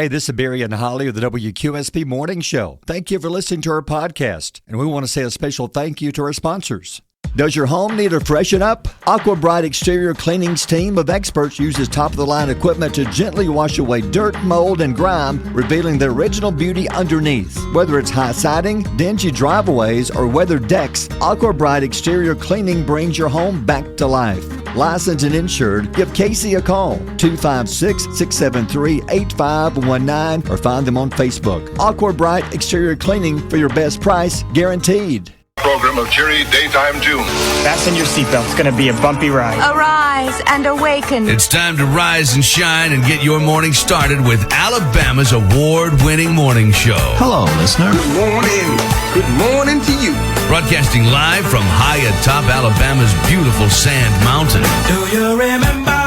Hey, this is Barry and Holly of the WQSP Morning Show. Thank you for listening to our podcast, and we want to say a special thank you to our sponsors. Does your home need a freshen up? Aqua Bright Exterior Cleaning's team of experts uses top-of-the-line equipment to gently wash away dirt, mold, and grime, revealing the original beauty underneath. Whether it's high siding, dingy driveways, or weathered decks, Aqua Bright Exterior Cleaning brings your home back to life. Licensed and insured, give Casey a call, 256-673-8519, or find them on Facebook. Aqua Bright Exterior Cleaning for your best price, guaranteed. Program of cheery daytime tunes. Fasten your seatbelt. It's going to be a bumpy ride. Arise and awaken. It's time to rise and shine and get your morning started with Alabama's award-winning morning show. Hello, listener. Good morning. Good morning to you. Broadcasting live from high atop Alabama's beautiful Sand Mountain. Do you remember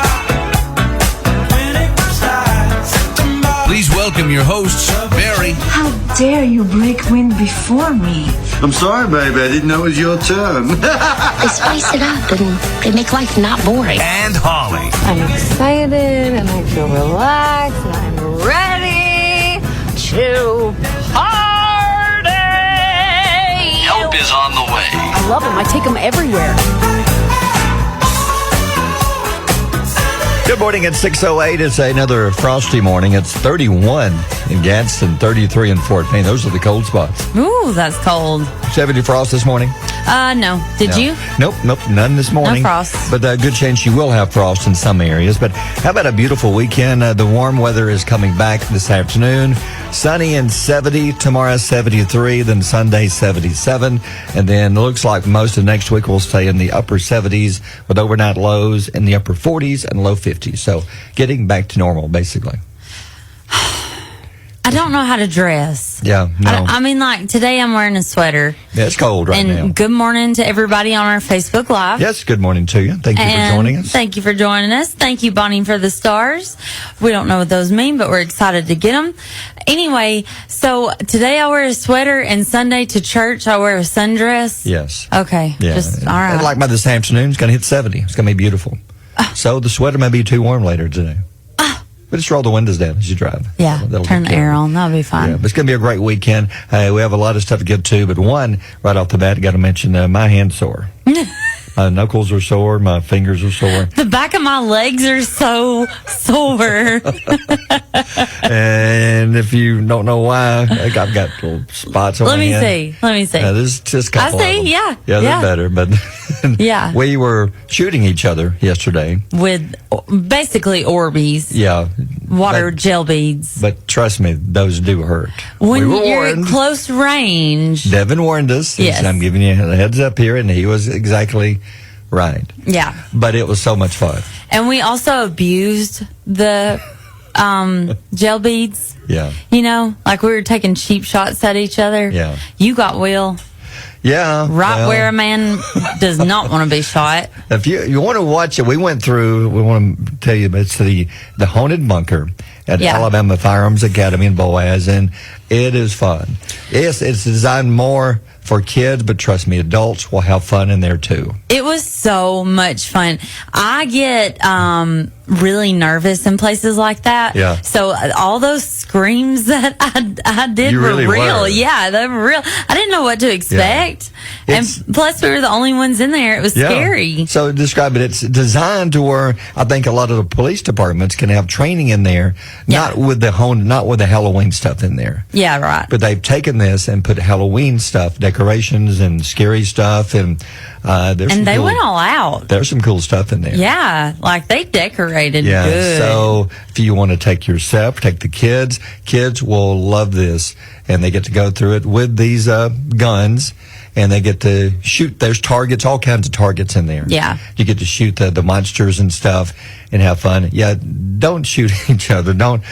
when it was September? Please welcome your hosts, Barry. How dare you break wind before me? I'm sorry, baby. I didn't know it was your turn. They spice it up and they make life not boring. And Holly. I'm excited and I feel relaxed and I'm ready to party. Help is on the way. I love them. I take them everywhere. Good morning at 6:08. It's another frosty morning. It's 31 in Gadsden, 33 in Fort Payne. Those are the cold spots. Ooh, that's cold. Did you have any frost this morning? No. Did you? Nope, none this morning. No frost. But a good chance you will have frost in some areas. But how about a beautiful weekend? The warm weather is coming back this afternoon. Sunny and 70, tomorrow 73, then Sunday 77. And then it looks like most of next week will stay in the upper 70s with overnight lows in the upper 40s and low 50s. So getting back to normal, basically. I don't know how to dress. Yeah, no. I mean, like, today I'm wearing a sweater. Yeah, it's cold right now. And good morning to everybody on our Facebook Live. Yes, good morning to you. Thank you for joining us. Thank you for joining us. Thank you, Bonnie, for the stars. We don't know what those mean, but we're excited to get them. Anyway, so today I wear a sweater, and Sunday to church I wear a sundress. Yes. Okay. Yeah. Just, all right. And like by this afternoon, it's going to hit 70. It's going to be beautiful. So the sweater may be too warm later today. But just roll the windows down as you drive. Yeah, turn the air on. That'll be fine. Yeah, but it's going to be a great weekend. We have a lot of stuff to get to, but one, right off the bat, got to mention my hand's sore. My knuckles are sore. My fingers are sore. The back of my legs are so sore. And if you don't know why, I've got little spots on my hand. Let me see. There's just a couple I see, of them. yeah. Yeah, they're better. But yeah. We were shooting each other yesterday. With basically Orbeez. Yeah. Water gel beads. But trust me, those do hurt. When you're at close range. Devin warned us. Yes. I'm giving you a heads up here, and he was exactly right. Yeah. But it was so much fun. And we also abused the gel beads. Yeah. You know, like we were taking cheap shots at each other. Yeah. You got Will. Yeah. Right where a man does not want to be shot. If you want to watch it, we want to tell you, it's the Haunted Bunker at Alabama Firearms Academy in Boaz, and it is fun. It's designed more for kids, but trust me, adults will have fun in there too. It was so much fun. I get really nervous in places like that. Yeah. So all those screams that I did were really real. were. Yeah, they were real. I didn't know what to expect. Yeah. And plus we were the only ones in there. It was scary. So describe it. It's designed to where I think a lot of the police departments can have training in there, not with the Halloween stuff in there. Yeah, right. But they've taken this and put Halloween stuff, decorations and scary stuff, and they went all out. There's some cool stuff in there. Yeah, like they decorated Yeah, good. So if you want to take yourself, take the kids will love this, and they get to go through it with these guns, and they get to shoot. There's targets, all kinds of targets in there. Yeah. You get to shoot the monsters and stuff and have fun. Yeah, don't shoot each other. Don't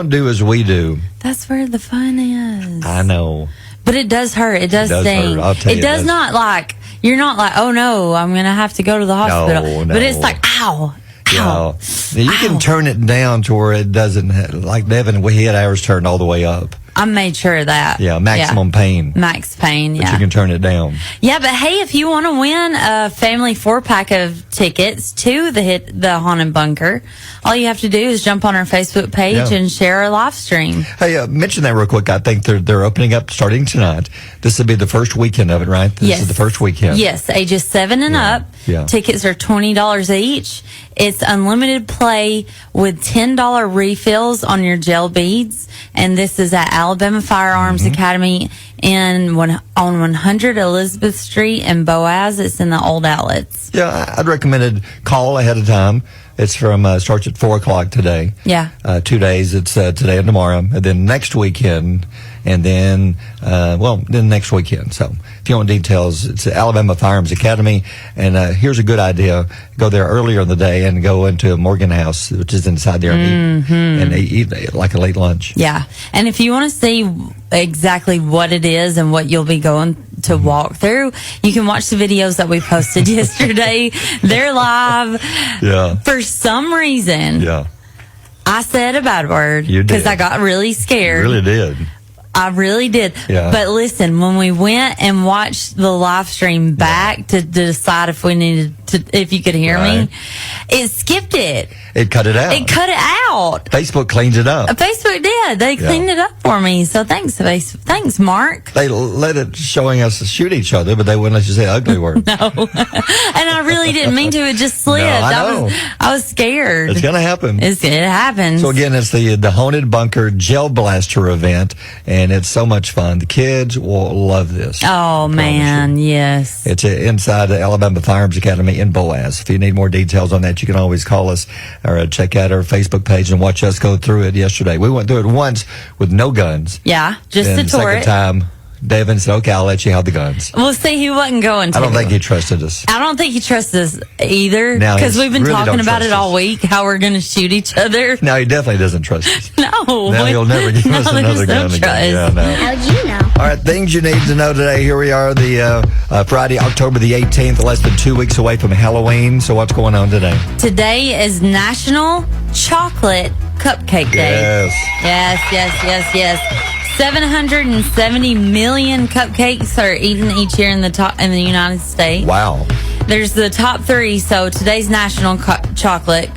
do as we do. That's where the fun is. I know. But it does hurt. It does sting. I'll tell you, it does not like, you're not like, oh no, I'm going to have to go to the hospital. No. But it's like, ow. Yeah. You can turn it down to where it doesn't, like Devin, we had ours turned all the way up. I made sure of that. Yeah, maximum pain. Max pain, But yeah. you can turn it down. Yeah, but hey, if you want to win a family 4-pack of tickets to the Haunted Bunker, all you have to do is jump on our Facebook page and share our live stream. Hey, mention that real quick. I think they're opening up starting tonight. This will be the first weekend of it, right? This is the first weekend. Yes, ages 7 and up. Yeah. Tickets are $20 each. It's unlimited play with $10 refills on your gel beads. And this is at Alabama Firearms Academy on 100 Elizabeth Street in Boaz. It's in the old outlets. Yeah, I'd recommend it. Call ahead of time. It's from starts at 4:00 today. Yeah. 2 days. It's today and tomorrow, and then next weekend, and then then next weekend. So if you want details, it's Alabama Firearms Academy. And here's a good idea: go there earlier in the day and go into Morgan House, which is inside there, and eat like a late lunch. Yeah, and if you want to see exactly what it is and what you'll be going to walk through, you can watch the videos that we posted yesterday. They're live. Yeah. For some reason, Yeah. I said a bad word You did. because I got really scared. You really did. I really did. Yeah. But listen, when we went and watched the live stream back to decide if we needed to, if you could hear me, it skipped it. It cut it out. It cut it out. Facebook cleans it up. Facebook did. They cleaned it up for me. So thanks, thanks, Mark. They let it showing us shoot each other, but they wouldn't let you say ugly word. No. And I really didn't mean to. It just slipped. No, I know. I was scared. It's going to happen. It happens. So again, it's the Haunted Bunker Gel Blaster event, and it's so much fun. The kids will love this. Oh, man, yes. It's inside the Alabama Firearms Academy in Boaz. If you need more details on that, you can always call us or check out our Facebook page and watch us go through it yesterday. We went through it once with no guns. Yeah, just Then to the tour second it. time, Devin said, okay, I'll let you have the guns. Well, see, he wasn't going to. I don't think he trusted us. I don't think he trusts us either, Now, because he we've been really talking don't about trust it all us. week, how we're going to shoot each other. No, he definitely doesn't trust us. No. Now he'll never give us another gun trust. again. Yeah, no. How'd you know? All right, things you need to know today. Here we are, the Friday, October the 18th, less than 2 weeks away from Halloween. So what's going on today? Today is National Chocolate Cupcake Day. Yes. 770 million cupcakes are eaten each year in the United States. Wow. There's the top 3. So today's national chocolate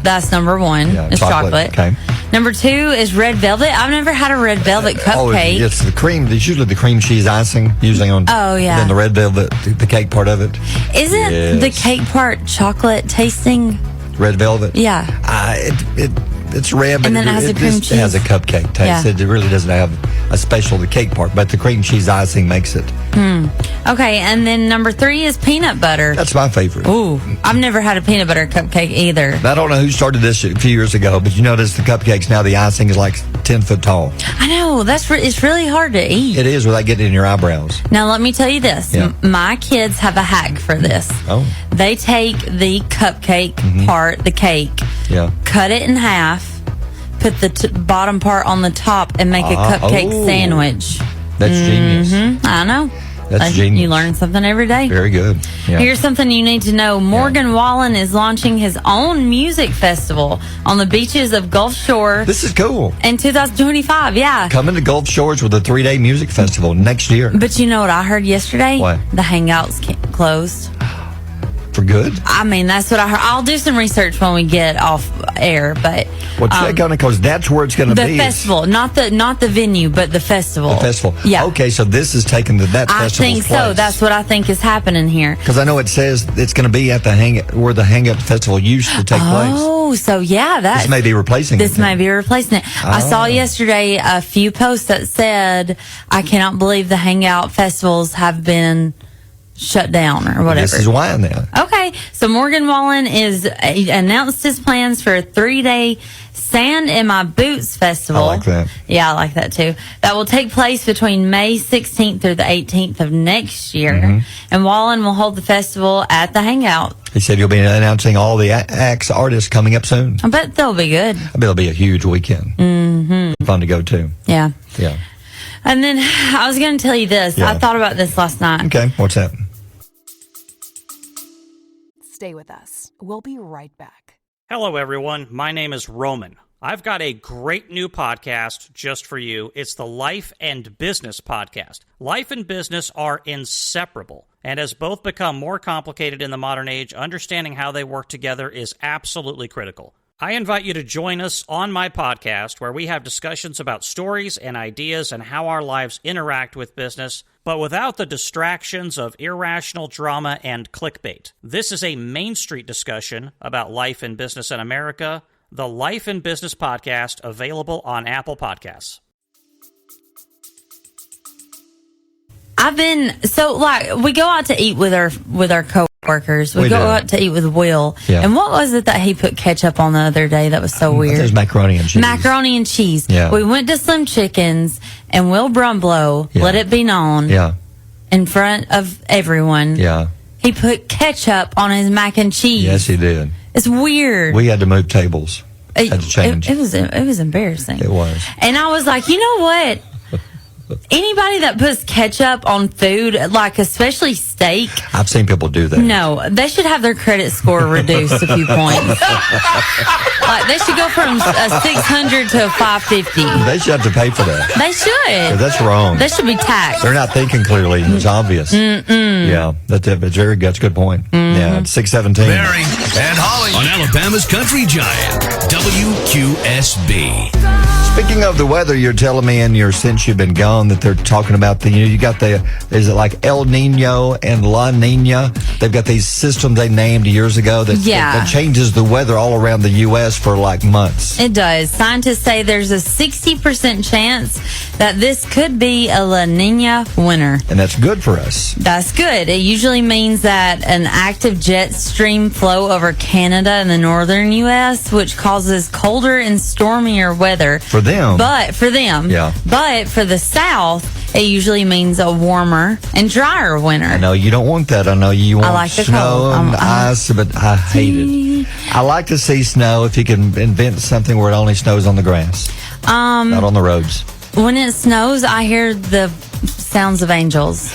that's number 1. Yeah, is chocolate. Okay. Number 2 is red velvet. I've never had a red velvet cupcake. Oh, it's the cream. It's usually the cream cheese icing, usually on. Oh, yeah. Then the red velvet, the cake part of it. Isn't the cake part chocolate tasting? Red velvet. Yeah. It's red, but And then it has a cream just has a cheese. cupcake taste. Yeah. It really doesn't have a special the cake part, but the cream cheese icing makes it. Okay, and then number 3 is peanut butter. That's my favorite. Ooh, I've never had a peanut butter cupcake either. I don't know who started this a few years ago, but you notice the cupcakes now, the icing is like 10 foot tall. I know, it's really hard to eat. It is without getting in your eyebrows. Now, let me tell you this. Yeah. My kids have a hack for this. Oh. They take the cupcake part, the cake, Yeah. cut it in half, put the bottom part on the top, and make a cupcake sandwich. That's genius. I know. That's genius. You learn something every day. Very good. Yeah. Here's something you need to know. Morgan Wallen is launching his own music festival on the beaches of Gulf Shore This is cool. in 2025. Yeah. Coming to Gulf Shores with a 3-day music festival next year. But you know what I heard yesterday? What? The Hangouts closed. For good? I mean, that's what I heard. I'll do some research when we get off air, but Well, check on it because that's where it's going to the be. festival, not the venue, but the festival. The festival. Yeah. Okay, so this is taking that I festival's think so. place. That's what I think is happening here. Because I know it says it's going to be at where the Hang Up Festival used to take place. Oh, so yeah, This may be replacing it. This may be replacing it. I saw yesterday a few posts that said, "I cannot believe the Hangout festivals have been shut down," or whatever. This is why now. Okay, so Morgan Wallen announced his plans for a 3-day Sand in My Boots festival. I like that. Yeah, I like that too. That will take place between May 16th through the 18th of next year. Mm-hmm. And Wallen will hold the festival at the Hangout. He said he'll be announcing all the artists coming up soon. I bet they'll be good. I bet it'll be a huge weekend. Mm-hmm. Fun to go to. Yeah. Yeah. And then I was going to tell you this. Yeah. I thought about this last night. Okay, what's that? Stay with us. We'll be right back. Hello, everyone. My name is Roman. I've got a great new podcast just for you. It's the Life and Business Podcast. Life and business are inseparable, and as both become more complicated in the modern age, understanding how they work together is absolutely critical. I invite you to join us on my podcast where we have discussions about stories and ideas and how our lives interact with business, but without the distractions of irrational drama and clickbait. This is a Main Street discussion about life and business in America. The Life and Business Podcast, available on Apple Podcasts. We go out to eat with our coworkers. We go out to eat with Will. Yeah. And what was it that he put ketchup on the other day that was so weird? It was macaroni and cheese. Macaroni and cheese. Yeah. We went to Slim Chickens, and Will Brumblow, let it be known, in front of everyone, he put ketchup on his mac and cheese. Yes, he did. It's weird. We had to move tables. Had to change. It was embarrassing. It was. And I was like, you know what? Anybody that puts ketchup on food, like especially steak, I've seen people do that. no, they should have their credit score reduced a few points. Like they should go from a 600 to a 550. They should have to pay for that. They should. That's wrong. They should be taxed. They're not thinking clearly. It's obvious. Yeah, that's very good. That's a good point. Yeah, it's 6:17. Barry and Holly on Alabama's Country Giant, WQSB. Speaking of the weather, you're telling me since you've been gone that they're talking about you got is it like El Nino and La Nina? They've got these systems they named years ago that changes the weather all around the U.S. for like months. It does. Scientists say there's a 60% chance that this could be a La Nina winter. And that's good for us. That's good. It usually means that an active jet stream flow over Canada in the northern U.S., which causes colder and stormier weather. For them. But for them. Yeah. But for the South, it usually means a warmer and drier winter. I know you don't want that. I know you want like the snow cold. and ice, but I hate it. I like to see snow if you can invent something where it only snows on the grass, not on the roads. When it snows, I hear the sounds of angels.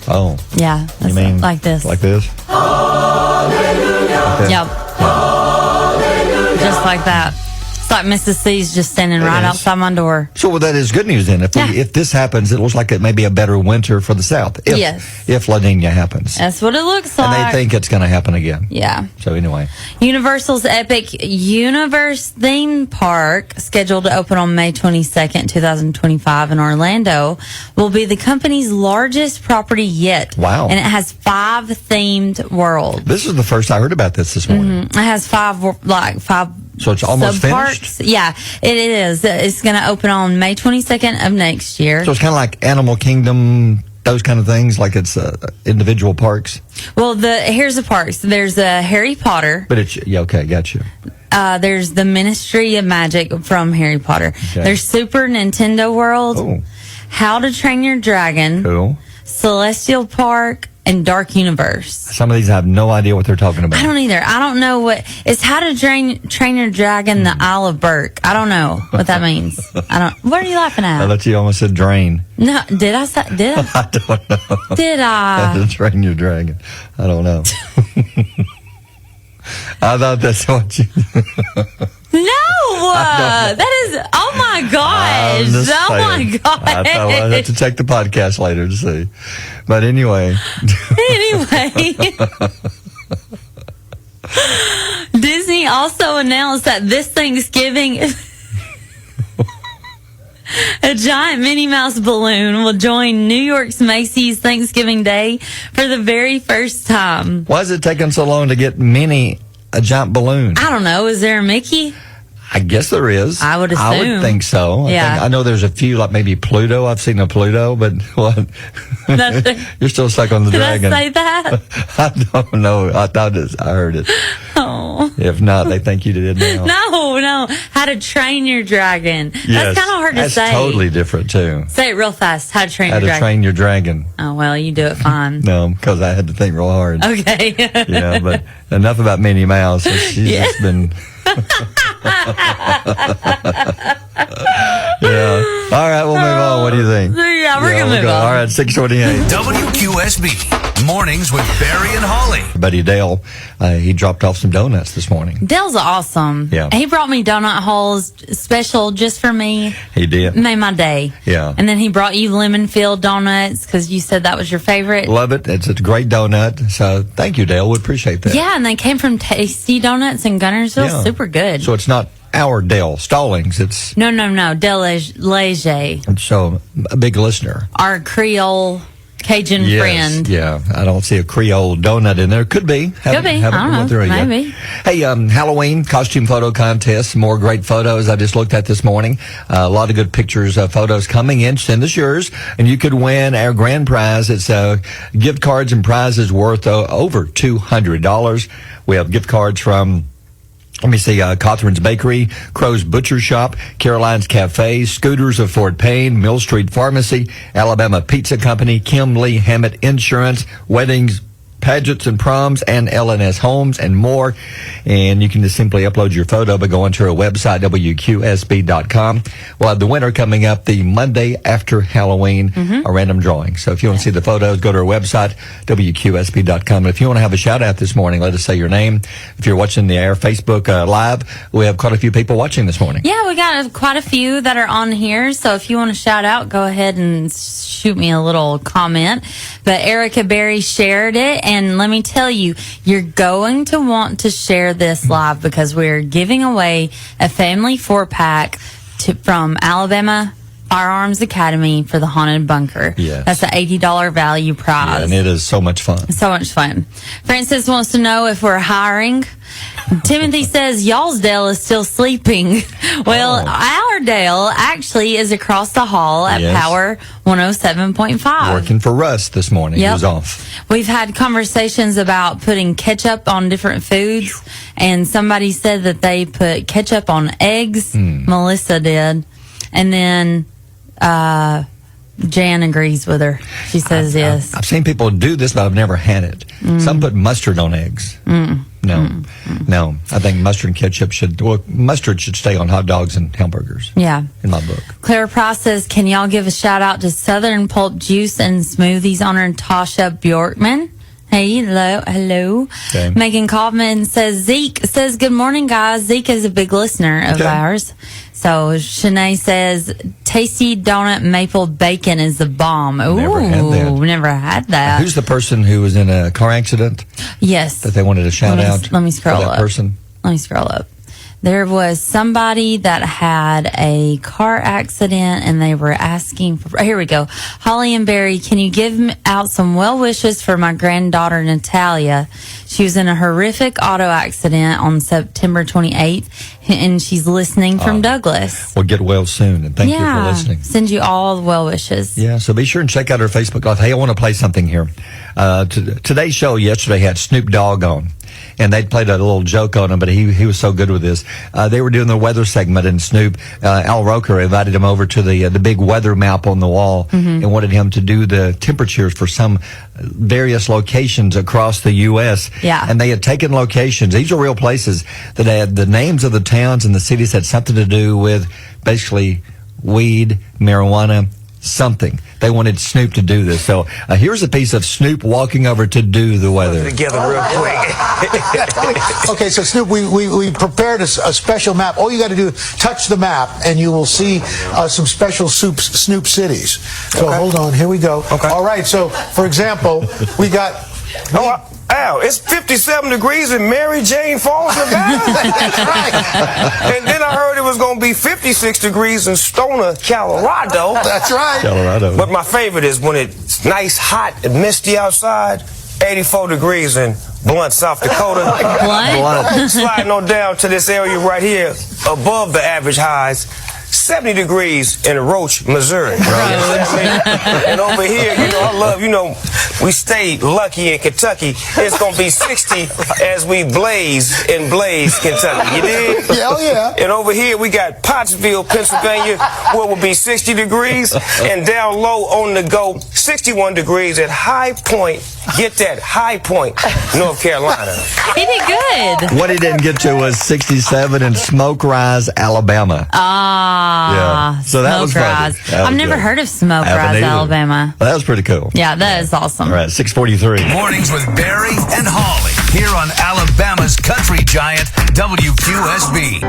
Oh. Yeah. You mean like this? Like this? Hallelujah. Yep. Hallelujah. Just like that. It's like Mrs. C's just standing right outside my door. So that is good news then. If this happens, it looks like it may be a better winter for the South. If La Nina happens. That's what it looks like. And they think it's going to happen again. Yeah. So anyway. Universal's Epic Universe theme park, scheduled to open on May 22nd, 2025 in Orlando, will be the company's largest property yet. Wow. And it has 5 themed worlds. This is the first I heard about this morning. It has 5 So it's almost sub-parks. finished? Yeah, it is. It's going to open on May 22nd of next year. So it's kind of like Animal Kingdom, those kind of things, like it's individual parks? Well, here's the parks. There's Harry Potter. But it's, okay, got you. There's the Ministry of Magic from Harry Potter. Okay. There's Super Nintendo World. Oh. How to Train Your Dragon. Cool. Celestial Park. And Dark Universe. Some of these I have no idea what they're talking about. I don't either. I don't know it's How to Train Your Dragon, the Isle of Berk. I don't know what that means. What are you laughing at? I thought you almost said drain. No, did I? I don't know. Did I? How to Train Your Dragon. I don't know. I thought that's what you... No, that is, oh my gosh. Oh my gosh. I'll have to check the podcast later to see. But anyway. Disney also announced that this Thanksgiving, a giant Minnie Mouse balloon will join New York's Macy's Thanksgiving Day for the very first time. Why is it taking so long to get Minnie a giant balloon? I don't know. Is there a Mickey? I guess there is. I would assume. I would think so. I know there's a few, like maybe Pluto. I've seen a Pluto, but what? You're still stuck on the dragon. Did I say that? I don't know. I thought I heard it. Oh. If not, they think you did now. No. How to Train Your Dragon. Yes. That's kind of hard to say. That's totally different, too. Say it real fast. How to Train Your Dragon. How to Train Your Dragon. Oh, well, you do it fine. No, because I had to think real hard. Okay. Yeah, but enough about Minnie Mouse. She's just been... Yeah. All right, we'll move on. What do you think? Yeah, we're going to move on. All right, 6:28. WQSB Mornings with Barry and Holly. Buddy Dale, he dropped off some donuts this morning. Dale's awesome. Yeah. He brought me donut holes special just for me. He did. Made my day. Yeah. And then he brought you lemon-filled donuts because you said that was your favorite. Love it. It's a great donut. So thank you, Dale. We appreciate that. Yeah, and they came from Tasty Donuts in Gunnersville. Yeah. Super good. So it's not our Dale Stallings. It's No. Dale Leger, so a big listener. our Creole Cajun friend. Yeah, I don't see a Creole donut in there. Could be. Could be. I don't know. Maybe. Hey, Halloween costume photo contest. More great photos I just looked at this morning. A lot of good pictures, photos coming in. Send us yours, and you could win our grand prize. It's gift cards and prizes worth over $200. We have gift cards from, let me see, Catherine's Bakery, Crow's Butcher Shop, Caroline's Cafe, Scooters of Fort Payne, Mill Street Pharmacy, Alabama Pizza Company, Kim Lee Hammett Insurance, Weddings, Pageants and Proms, and LNS Homes, and more. And you can just simply upload your photo by going to our website, WQSB.com. We'll have the winner coming up the Monday after Halloween, a random drawing. So if you want to see the photos, go to our website, WQSB.com. And if you want to have a shout out this morning, let us say your name. If you're watching the Air Facebook Live, we have quite a few people watching this morning. Yeah, we got quite a few that are on here. So if you want to shout out, go ahead and shoot me a little comment. But Erica Berry shared it. And let me tell you, you're going to want to share this live because we're giving away a family 4-pack from Alabama Firearms Academy for the Haunted Bunker. Yes. That's an $80 value prize. Yeah, and it is so much fun. So much fun. Francis wants to know if we're hiring. Timothy says, y'all's Dale is still sleeping. Well, our Dale actually is across the hall at Power 107.5. Working for Russ this morning. Yep. He was off. We've had conversations about putting ketchup on different foods, and somebody said that they put ketchup on eggs. Melissa did. And then Jan agrees with her. She says yes. I've seen people do this, but I've never had it. Some put mustard on eggs. No. I think mustard and ketchup mustard should stay on hot dogs and hamburgers. Yeah. In my book. Clara Price says, can y'all give a shout out to Southern Pulp Juice and Smoothies owner Tasha Bjorkman? Hey, hello. Okay. Megan Kaufman says, Zeke says, good morning, guys. Zeke is a big listener of ours. So Shanae says, tasty donut maple bacon is the bomb. Ooh, never had that. Who's the person who was in a car accident? Yes. That they wanted to shout out? Let me scroll that up. Person? Let me scroll up. There was somebody that had a car accident and they were asking for, here we go. Holly and Barry, can you give out some well wishes for my granddaughter Natalia? She was in a horrific auto accident on September 28th and she's listening from Douglas. Well, get well soon, and thank you for listening. Send you all the well wishes. Yeah, so be sure and check out our Facebook Live. Hey, I want to play something here. Today's show yesterday had Snoop Dogg on. And they played a little joke on him, but he was so good with this. They were doing the weather segment, and Snoop, Al Roker invited him over to the big weather map on the wall and wanted him to do the temperatures for some various locations across the U.S. Yeah. And they had taken locations. These are real places that had the names of the towns and the cities had something to do with basically weed, marijuana, something. They wanted Snoop to do this. So here's a piece of Snoop walking over to do the weather. Together real quick. Okay, so Snoop, we prepared a special map. All you got to do is touch the map, and you will see some special Snoop cities. So hold on, here we go. Okay. All right, so for example, we got... Al, it's 57 degrees in Mary Jane Falls, Nevada. That's right. And then I heard it was going to be 56 degrees in Stoner, Colorado. That's right. Colorado. But my favorite is when it's nice, hot, and misty outside. 84 degrees in Blunt, South Dakota. Blunt. Sliding on down to this area right here, above the average highs. 70 degrees in Roach, Missouri. And over here, we stayed lucky in Kentucky. It's going to be 60 as we blaze in Blaze, Kentucky. You dig? Yeah. And over here, we got Pottsville, Pennsylvania, where it will be 60 degrees. And down low on the go, 61 degrees at High Point. Get that, High Point, North Carolina. He did good. What he didn't get to was 67 in Smoke Rise, Alabama. So that was funny. I've never heard of Smoke Rise, Alabama. Well, that was pretty cool. Yeah, that is awesome. All right, 6:43. Mornings with Barry and Holly here on Alabama's country giant WQSB.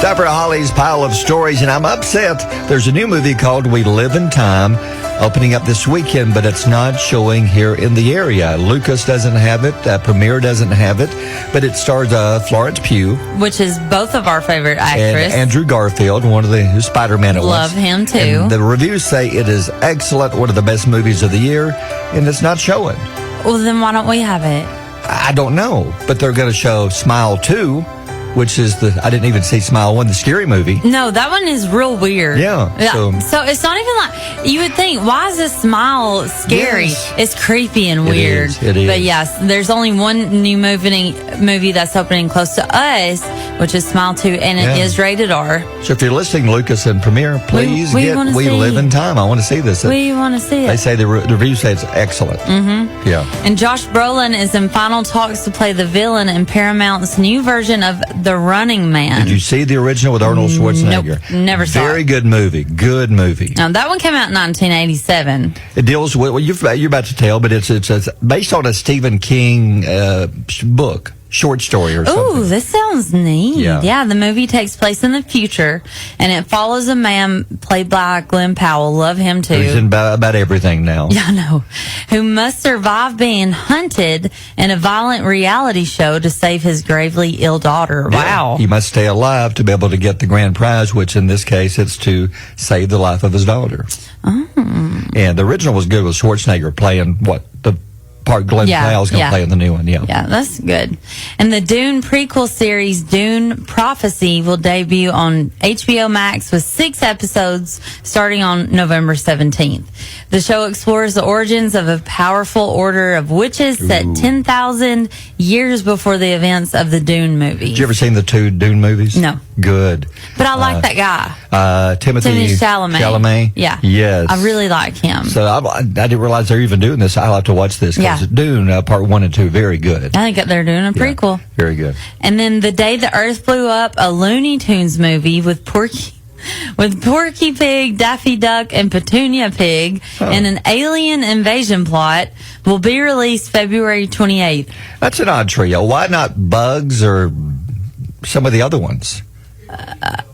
Time for Holly's pile of stories, and I'm upset. There's a new movie called We Live in Time opening up this weekend, but it's not showing here in the area. Lucas doesn't have it. Premiere doesn't have it, but it stars Florence Pugh, which is both of our favorite actors. And Andrew Garfield, one of the Spider-Man at once. Love him too. And the reviews say it is excellent, one of the best movies of the year, and it's not showing. Well, then why don't we have it? I don't know, but they're going to show Smile 2, which is I didn't even see Smile 1, the scary movie. No, that one is real weird. Yeah. So it's not even like, you would think, why is this Smile scary? Yes. It's creepy and weird. It is. But yes, there's only one new movie that's opening close to us, which is Smile 2, and it is rated R. So if you're listening, Lucas and Premiere, please We Live in Time. I want to see this. We want to see it. They say the reviews say it's excellent. Mm-hmm. Yeah. And Josh Brolin is in final talks to play the villain in Paramount's new version of The Running Man. Did you see the original with Arnold Schwarzenegger? Nope, never saw it. Very good movie. Good movie. Now, that one came out in 1987. It deals with, well, you're about to tell, but it's based on a Stephen King book. Short story or something. Ooh, this sounds neat. Yeah, the movie takes place in the future, and it follows a man played by Glenn Powell. Love him too. He's in about everything now. Yeah, I know. Who must survive being hunted in a violent reality show to save his gravely ill daughter. Wow. He must stay alive to be able to get the grand prize, which in this case it's to save the life of his daughter. Oh. And the original was good with Schwarzenegger playing the part Glenn Powell's going to play in the new one. Yeah, that's good. And the Dune prequel series, Dune Prophecy, will debut on HBO Max with 6 episodes starting on November 17th. The show explores the origins of a powerful order of witches set 10,000 years before the events of the Dune movie. Did you ever seen the 2 Dune movies? No. Good. But I like that guy. Timothy Chalamet. Yeah. Yes. I really like him. So I didn't realize they're even doing this. I'll have to watch this. Yeah. Dune part 1 and 2, very good. I think they're doing a prequel. Very good. And then The Day the Earth Blew Up, a Looney Tunes movie with Porky Pig, Daffy Duck, and Petunia Pig, and an alien invasion plot, will be released February 28th. That's an odd trio. Why not Bugs or some of the other ones?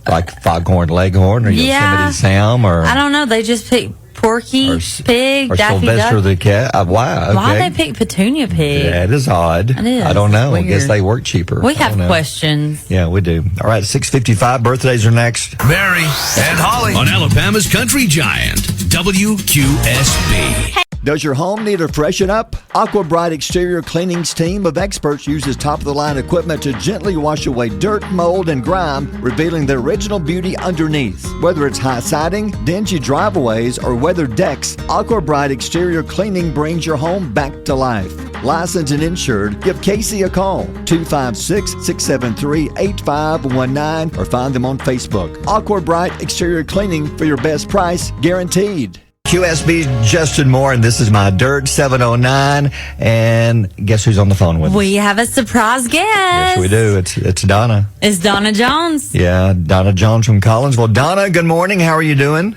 Like Foghorn Leghorn or Yosemite Sam? Or I don't know. They just picked Porky Pig, or Daffy Sylvester Duck. the Cat. Why? Okay. Why they pick Petunia Pig? That is odd. It is. I don't know. Weird. I guess they work cheaper. We have questions. Yeah, we do. All right, 6:55. Birthdays are next. Barry and Holly on Alabama's country giant WQSB. Does your home need a freshen up? Aqua Bright Exterior Cleaning's team of experts uses top-of-the-line equipment to gently wash away dirt, mold, and grime, revealing the original beauty underneath. Whether it's high siding, dingy driveways, or weathered decks, Aqua Bright Exterior Cleaning brings your home back to life. Licensed and insured, give Casey a call, 256-673-8519, or find them on Facebook. Aqua Bright Exterior Cleaning for your best price, guaranteed. QSB's Justin Moore, and this is my Dirt 709. And guess who's on the phone with us? We have a surprise guest. Yes, we do. It's Donna. It's Donna Jones. Yeah, Donna Jones from Collinsville. Donna, good morning. How are you doing?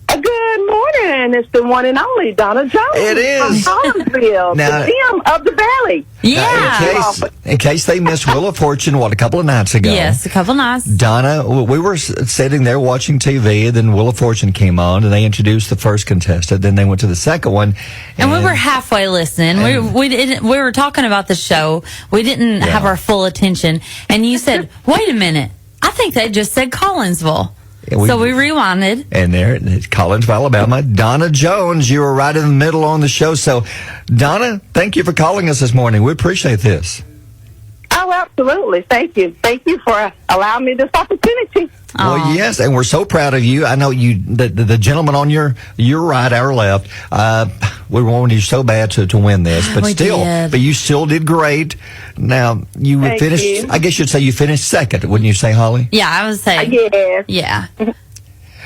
Good morning. It's the one and only Donna Jones. It is. From Collinsville, Now, the Gem of the Valley. Yeah. In case they missed Wheel of Fortune, a couple of nights ago? Yes, a couple nights. Donna, we were sitting there watching TV, and then Wheel of Fortune came on, and they introduced the first contestant. Then they went to the second one. And we were halfway listening. We were talking about the show. We didn't have our full attention. And you said, wait a minute. I think they just said Collinsville. So we rewinded. And there, it's Collinsville, Alabama. Donna Jones, you were right in the middle on the show. So, Donna, thank you for calling us this morning. We appreciate this. Oh, absolutely. Thank you. Thank you for allowing me this opportunity. Well, yes, and we're so proud of you. I know you, the gentleman on your right, our left, we wanted you so bad to win this, but but you still did great. Now, you would finish, I guess you'd say you finished second, wouldn't you say, Holly? Yeah, I would say. Yes. Yeah.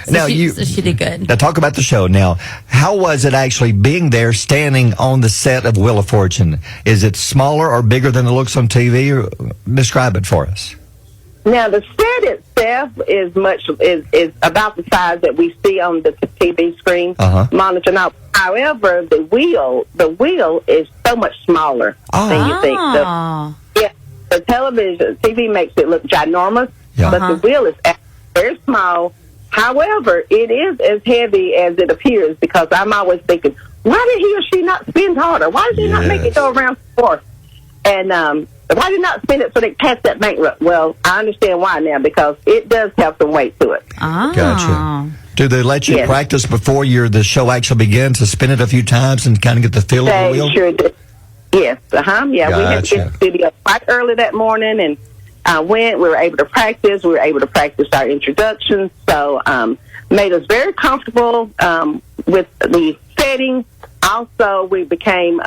So she did good. Now, talk about the show. Now, how was it actually being there, standing on the set of Wheel of Fortune? Is it smaller or bigger than it looks on TV? Or describe it for us. Now, the set itself is about the size that we see on the TV screen monitor. Now, however, the wheel is so much smaller than you think. The TV makes it look ginormous, but the wheel is very small. However, it is as heavy as it appears, because I'm always thinking, why did he or she not spin harder? Why did he not make it go around the floor? And why did he not spin it so they pass that bankrupt? Well, I understand why now, because it does have some weight to it. Gotcha. Do they let you practice before the show actually begins, to spin it a few times and kind of get the feel of the wheel? They sure do. Yes. Yeah, we had to get to the studio quite early that morning, and we were able to practice. We were able to practice our introductions, so made us very comfortable with the setting. Also, we became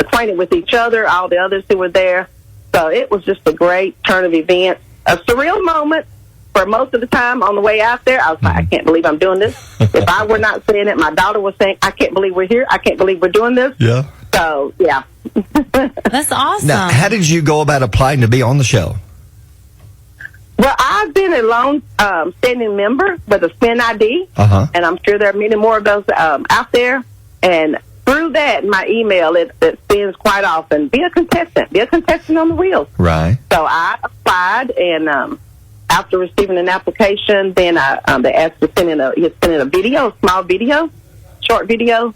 acquainted with each other, all the others who were there. So it was just a great turn of events. A surreal moment for most of the time on the way out there. I was like, I can't believe I'm doing this. If I were not saying it, my daughter was saying, I can't believe we're here. I can't believe we're doing this. Yeah. So, yeah. That's awesome. Now, how did you go about applying to be on the show? Well, I've been a lone standing member with a SPIN ID, and I'm sure there are many more of those out there. And through that, my email, it spins quite often. Be a contestant on the wheels. Right. So I applied, and after receiving an application, then they asked to send in a video, a small video, short video,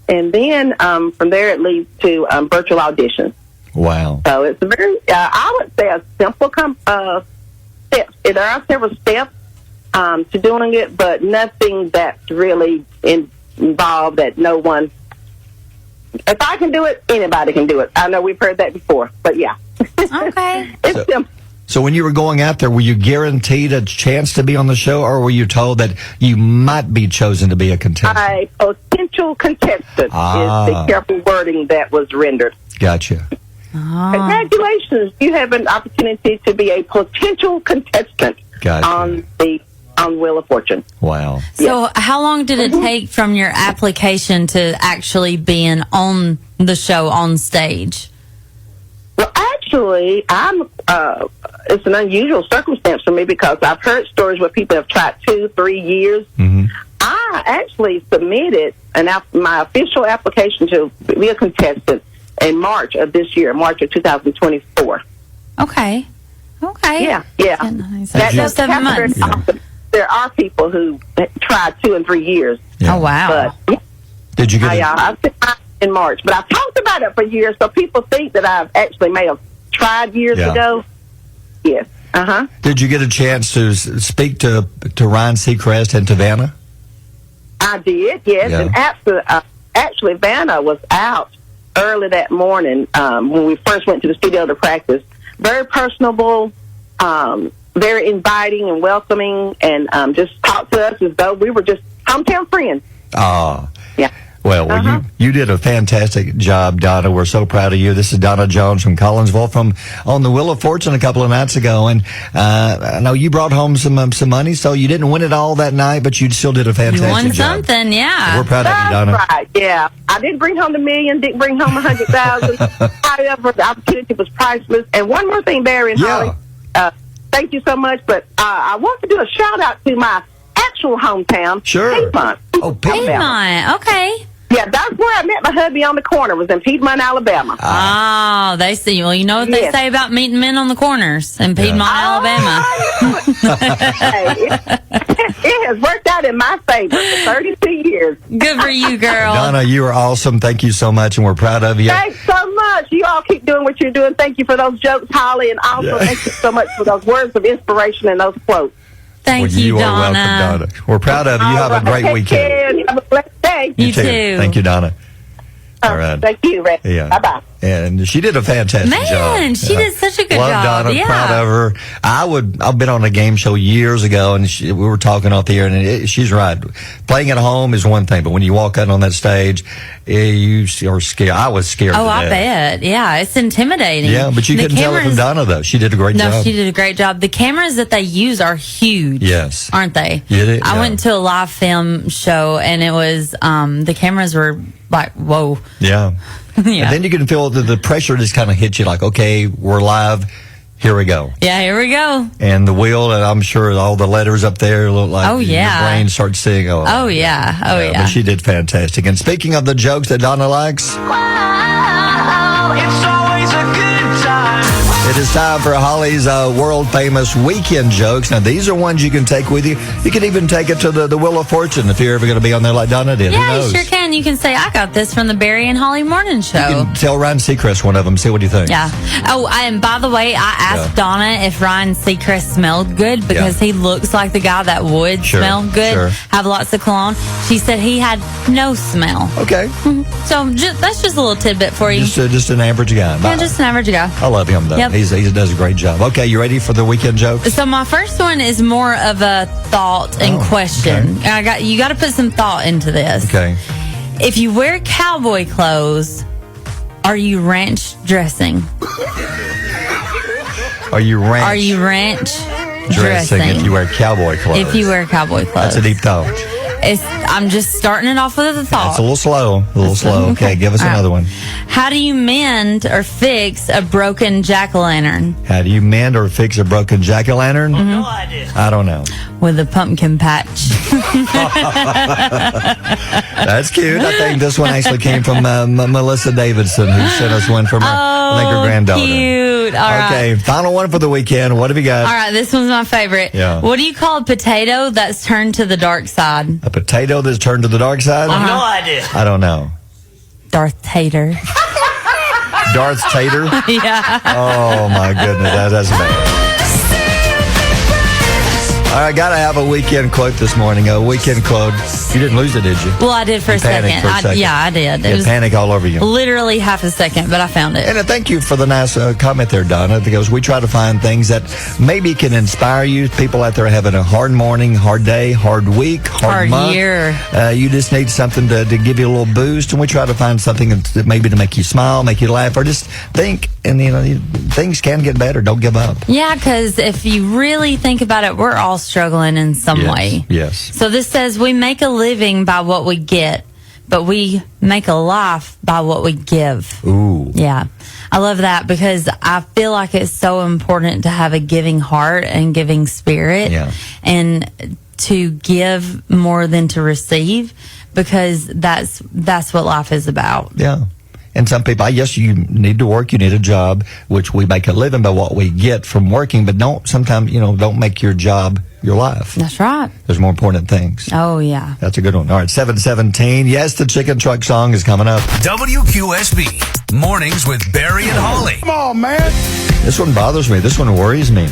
and then from there it leads to virtual auditions. Wow. So it's a very, I would say, a simple step. There are several steps to doing it, but nothing that's really involved that no one. If I can do it, anybody can do it. I know we've heard that before, but yeah. Okay. It's simple. So when you were going out there, were you guaranteed a chance to be on the show, or were you told that you might be chosen to be a contestant? A potential contestant is the careful wording that was rendered. Gotcha. Congratulations. You have an opportunity to be a potential contestant on Wheel of Fortune. Wow. So how long did it take from your application to actually being on the show on stage? Well, actually, it's an unusual circumstance for me, because I've heard stories where people have tried 2-3 years. I actually submitted my official application to be a contestant in March of this year, March of 2024. Okay. Yeah. That does 7 months. There are people who tried 2 and 3 years. Yeah. Oh, wow. But, did you get I sent mine in March, but I've talked about it for years, so people think that I've actually may have tried years ago. Yes. Did you get a chance to speak to Ryan Seacrest and to Vanna? I did, yes. Yeah. And actually, Vanna was out early that morning when we first went to the studio to practice. Very personable, very inviting and welcoming, and just talked to us as though we were just hometown friends. Yeah. Well, you did a fantastic job, Donna. We're so proud of you. This is Donna Jones from Collinsville from on the Wheel of Fortune a couple of nights ago, and I know you brought home some money, so you didn't win it all that night, but you still did a fantastic job. You won something, yeah. We're proud of you, Donna. That's right, yeah. I didn't bring home the $1 million, didn't bring home 100,000. However, the opportunity was priceless. And one more thing, Barry and Holly, thank you so much, but I want to do a shout-out to my actual hometown, Piedmont. Oh, Piedmont, okay. Yeah, that's where I met my hubby on the corner, was in Piedmont, Alabama. Oh, they see. Well, you know what they say about meeting men on the corners in Piedmont, Alabama. It has worked out in my favor for 32 years. Good for you, girl. Donna, you are awesome. Thank you so much, and we're proud of you. Thanks so much. You all keep doing what you're doing. Thank you for those jokes, Holly, and also thank you so much for those words of inspiration and those quotes. Thank you, Donna. Donna. Are welcome, Donna. We're proud of you. You have a great weekend. Care. Have a blessed day. You too. Thank you, Donna. All right. Thank you, Ray. Yeah. Bye-bye. And she did a fantastic job. Man, she did such a good Love job. Donna, proud of her. I've been on a game show years ago, and we were talking off the air, and she's right. Playing at home is one thing, but when you walk out on that stage, you are scared. I was scared. Oh, to I death. bet. Yeah, it's intimidating. Yeah, but you couldn't tell it from Donna, though. She did a great job. No, she did a great job. The cameras that they use are huge. Yes. Aren't they? Yeah, I went to a live film show, and it was, the cameras were like, whoa. Yeah. Yeah. And then you can feel the pressure just kind of hits you like, okay, we're live. Here we go. Yeah, here we go. And the wheel, and I'm sure all the letters up there look like your brain starts seeing. Oh, yeah. But she did fantastic. And speaking of the jokes that Donna likes, It's always a good time. it is time for Holly's world-famous weekend jokes. Now, these are ones you can take with you. You can even take it to the Wheel of Fortune if you're ever going to be on there like Donna did. Who Yeah, you knows? sure can. You can say, I got this from the Barry and Holly Morning Show. You can tell Ryan Seacrest one of them. See what you think. Yeah. Oh, and by the way, I asked Donna if Ryan Seacrest smelled good because he looks like the guy that would smell good, have lots of cologne. She said he had no smell. Okay. So that's just a little tidbit for you. Just an average guy. Yeah, just an average guy. I love him, though. Yep. He does a great job. Okay, you ready for the weekend jokes? So my first one is more of a thought and question. Okay. You got to put some thought into this. Okay. If you wear cowboy clothes, are you ranch dressing? Are you ranch dressing if you wear cowboy clothes? If you wear cowboy clothes. That's a deep thought. I'm just starting it off with a thought. It's a little slow. Okay, give us another one. How do you mend or fix a broken jack-o'-lantern? How do you mend or fix a broken jack-o'-lantern? No idea. I don't know. With a pumpkin patch. That's cute. I think this one actually came from Melissa Davidson, who sent us one from her granddaughter. Cute. All right. Okay, final one for the weekend. What have you got? All right, this one's my favorite. Yeah. What do you call a potato that's turned to the dark side? A potato that's turned to the dark side? No idea. I don't know. Darth Tater. Darth Tater? Yeah. Oh, my goodness. That's bad. All right, got to have a weekend quote this morning. A weekend quote. You didn't lose it, did you? Well, I did for a second. Yeah, I did. It was panic all over you. Literally half a second, but I found it. And thank you for the nice comment there, Donna, because we try to find things that maybe can inspire you. People out there having a hard morning, hard day, hard week, hard month. year. You just need something to give you a little boost, and we try to find something that maybe to make you smile, make you laugh, or just think. And, things can get better. Don't give up. Yeah, because if you really think about it, we're all struggling in some way. Yes. So this says we make a living by what we get, but we make a life by what we give. Ooh. Yeah. I love that because I feel like it's so important to have a giving heart and giving spirit and to give more than to receive, because that's what life is about. Yeah. And some people, yes, you need to work, you need a job, which we make a living by what we get from working, but don't make your job your life. That's right. There's more important things. Oh, yeah. That's a good one. All right, 7:17. Yes, the chicken truck song is coming up. WQSB, Mornings with Barry and Holly. Come on, man. This one bothers me. This one worries me.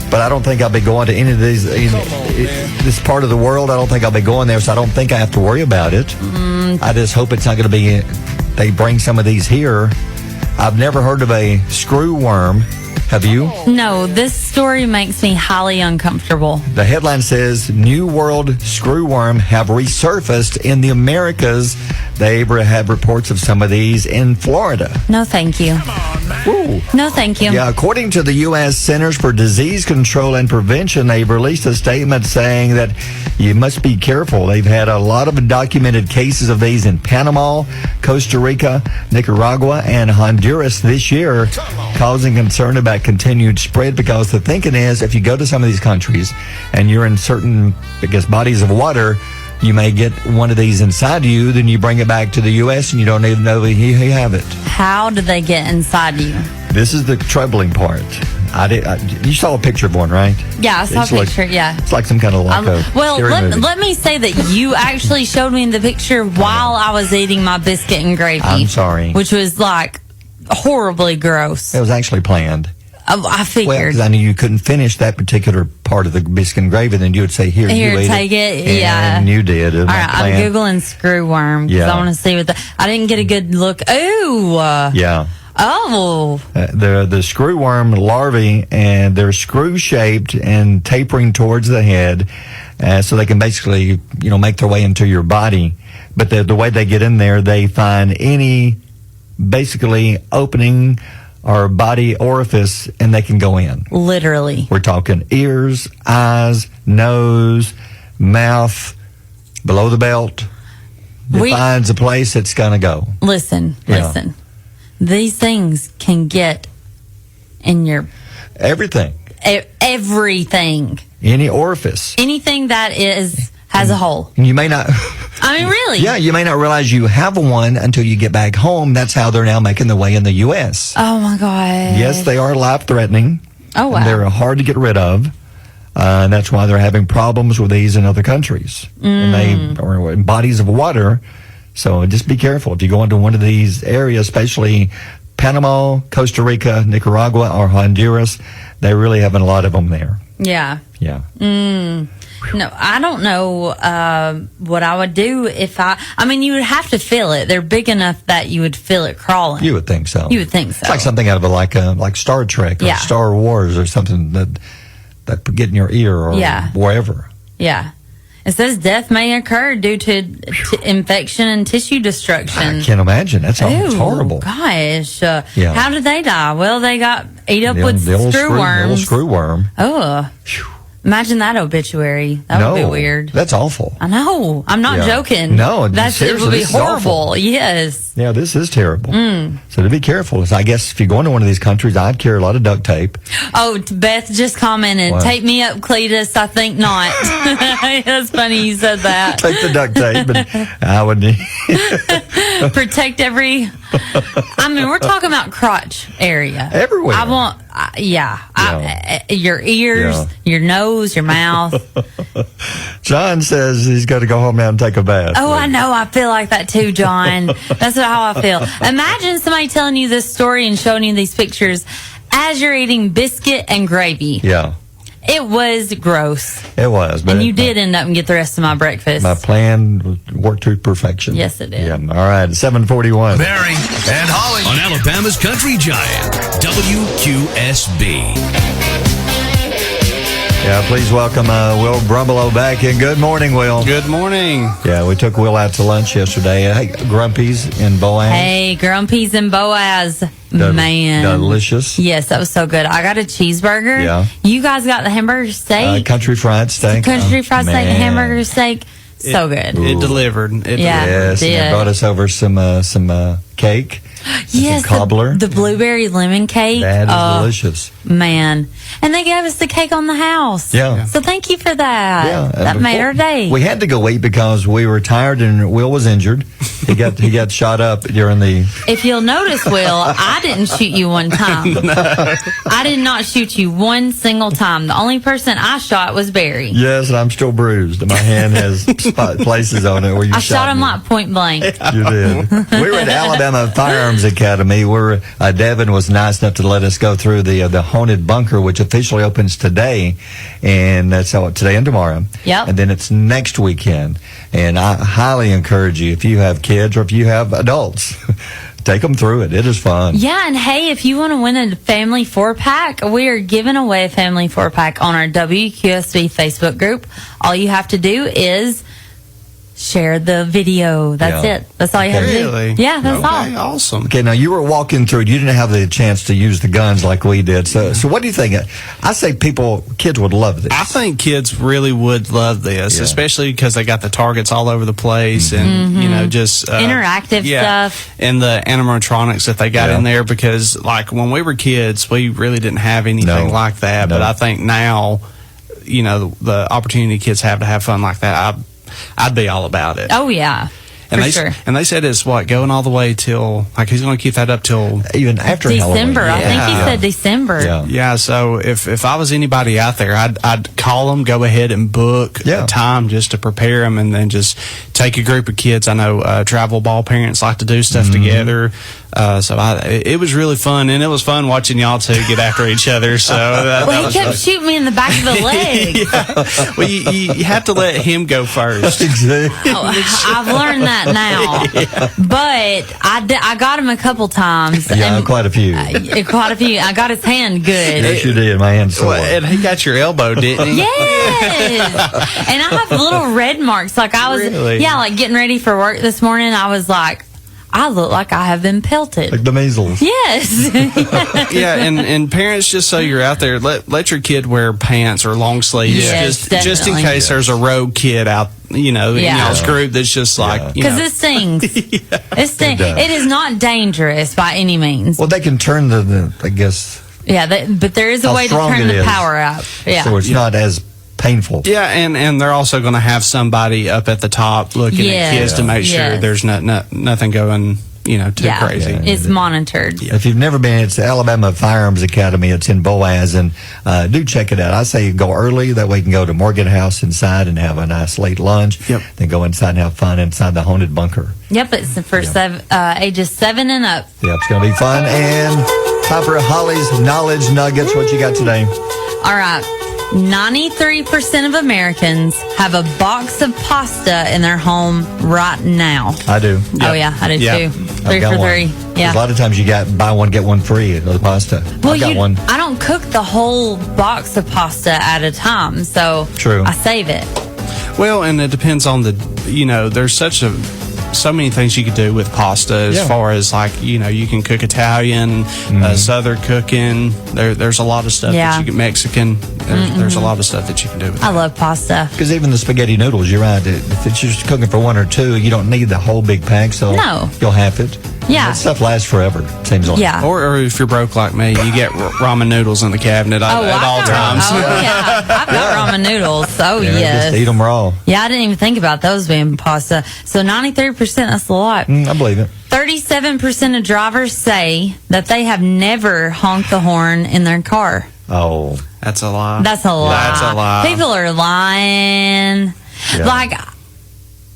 But I don't think I'll be going to any of these, this part of the world. I don't think I'll be going there, so I don't think I have to worry about it. I just hope it's not going to be, they bring some of these here. I've never heard of a screw worm. Have you? No, this story makes me highly uncomfortable. The headline says, New World screwworm have resurfaced in the Americas. They have reports of some of these in Florida. No, thank you. Ooh. No, thank you. Yeah, according to the U.S. Centers for Disease Control and Prevention, they've released a statement saying that you must be careful. They've had a lot of documented cases of these in Panama, Costa Rica, Nicaragua, and Honduras this year, causing concern about continued spread, because the thinking is if you go to some of these countries and you're in certain, bodies of water, you may get one of these inside you, then you bring it back to the U.S. and you don't even know that you have it. How do they get inside you? This is the troubling part. You saw a picture of one, right? Yeah, I saw a picture, yeah. It's like some kind of let me say that you actually showed me the picture while I was eating my biscuit and gravy. I'm sorry. Which was like horribly gross. It was actually planned. I figured. Well, because I knew you couldn't finish that particular part of the biscuit and gravy, then you would say, here, you take it. Yeah. And you did. All right, I'm Googling screw worm because I want to see what I didn't get a good look. Ooh. Yeah. Oh. They're the screw worm larvae, and they're screw-shaped and tapering towards the head, so they can basically, make their way into your body. But the way they get in there, they find any, basically, opening or body orifice, and they can go in. Literally. We're talking ears, eyes, nose, mouth, below the belt. It finds a place it's going to go. Listen. These things can get in your Everything. Everything. Any orifice. Anything that has a hole. And you may not. I mean, really? Yeah, you may not realize you have one until you get back home. That's how they're now making their way in the U.S. Oh, my God. Yes, they are life-threatening. Oh, wow. And they're hard to get rid of. And that's why they're having problems with these in other countries. And they are in bodies of water. So just be careful. If you go into one of these areas, especially Panama, Costa Rica, Nicaragua, or Honduras, they're really having a lot of them there. Yeah. Yeah. No, I don't know what I would do if I mean, you would have to feel it. They're big enough that you would feel it crawling. You would think so. You would think so. It's like something out of like Star Trek or Star Wars or something that get in your ear or wherever. Yeah. It says death may occur due to infection and tissue destruction. I can't imagine. That's horrible. Gosh. How did they die? Well, they got ate up with the old screwworms. Screwworm. Oh. Imagine that obituary. That would be weird. That's awful. I know. I'm not joking. No, it would be horrible. Yes. Yeah, this is terrible. So to be careful. I guess if you go into one of these countries, I'd carry a lot of duct tape. Oh, Beth just commented, tape me up, Cletus. I think not. That's funny you said that. Take the duct tape, but I would protect every. I mean, we're talking about crotch area. Everywhere. I want, your ears, your nose, your mouth. John says he's got to go home now and take a bath. Oh, I know. I feel like that too, John. That's how I feel. Imagine somebody telling you this story and showing you these pictures as you're eating biscuit and gravy. Yeah. It was gross. It was. But and you did end up and get the rest of my breakfast. My plan worked to perfection. Yes, it did. Yeah. All right. 7:41. Barry and Holly on Alabama's Country Giant, WQSB. Yeah, please welcome Will Brumbelow back in. Good morning, Will. Good morning. Yeah, we took Will out to lunch yesterday. Hey, Grumpy's in Boaz. Hey, Grumpy's in Boaz. Man. Delicious. Yes, that was so good. I got a cheeseburger. Yeah. You guys got the hamburger steak. Country fried steak. Country fried steak and hamburger steak. So good. It delivered. Yes, and they brought us over some cake. Yes, some cobbler. The blueberry lemon cake. That is delicious. Man. And they gave us the cake on the house. Yeah. So thank you for that. Yeah. That made our day. We had to go eat because we were tired and Will was injured. He got shot up during the... If you'll notice, Will, I didn't shoot you one time. No. I did not shoot you one single time. The only person I shot was Barry. Yes, and I'm still bruised. My hand has places on it where you shot me. I shot him like point blank. You did. We were at Alabama Firearms Academy where Devin was nice enough to let us go through the haunted bunker, which officially opens today, and that's today and tomorrow. Yep. And then it's next weekend. And I highly encourage you, if you have kids or if you have adults, take them through it. It is fun. Yeah, and hey, if you want to win a family 4-pack, we are giving away a family 4-pack on our WQSB Facebook group. All you have to do is share the video. That's it. That's all you have to do. Yeah, that's all. Awesome. Okay, now you were walking through. You didn't have the chance to use the guns like we did. So what do you think? I say kids would love this. I think kids really would love this, especially because they got the targets all over the place and, just... interactive stuff. And the animatronics that they got in there because, like, when we were kids, we really didn't have anything like that. But I think now, the opportunity kids have to have fun like that, I'd be all about it. Oh, yeah. And they said it's going all the way till, like, he's going to keep that up till even after December. Halloween. I think he said December. Yeah. So if I was anybody out there, I'd call them, go ahead and book a time just to prepare them, and then just take a group of kids. I know travel ball parents like to do stuff together. It was really fun, and it was fun watching y'all two get after each other. So he kept shooting me in the back of the leg. Well, you have to let him go first. Exactly. I've learned that now, but I got him a couple times. Yeah, quite a few. Quite a few. I got his hand good. Yes, you did. My hand sore. And he got your elbow, didn't he? Yes. And I have little red marks. Like I was, like getting ready for work this morning. I was like, I look like I have been pelted. Like the measles. Yes. Yeah, and parents, just so you're out there, let your kid wear pants or long sleeves, just in case there's a rogue kid out, in y'all's group that's just like, because it stings. It stings. It is not dangerous by any means. Well, they can turn the Yeah, but there is a way to turn the power up. Yeah. So it's not as painful. Yeah, and they're also going to have somebody up at the top looking at kids to make sure there's nothing going, too crazy. Yeah. It's monitored. Yeah. If you've never been, it's the Alabama Firearms Academy. It's in Boaz, and do check it out. I say go early. That way you can go to Morgan House inside and have a nice late lunch. Yep. Then go inside and have fun inside the haunted bunker. Yep, it's for ages 7 and up. Yep, it's going to be fun. And time for Holly's Knowledge Nuggets. What you got today? All right. 93% of Americans have a box of pasta in their home right now. I do. Yep. Oh, yeah, I do too. 3 for 3. Yeah. A lot of times you got buy one, get one free of the pasta. Well, I got one. I don't cook the whole box of pasta at a time, so True. I save it. Well, and it depends on there's so many things you could do with pasta as far as you can cook Italian, Southern cooking. There's a lot of stuff that you can Mexican. There's a lot of stuff that you can do with I love pasta. Because even the spaghetti noodles, you're right. If it's just cooking for 1 or 2, you don't need the whole big pack, so you'll have it. Yeah. That stuff lasts forever, seems like. Yeah. Or if you're broke like me, you get ramen noodles in the cabinet at all times. Oh, yeah. I've got ramen noodles. Oh, yes. Just eat them raw. Yeah, I didn't even think about those being pasta. So 93%, that's a lot. I believe it. 37% of drivers say that they have never honked the horn in their car. Oh. That's a lie. That's a lie. That's a lie. People are lying. Yeah. Like,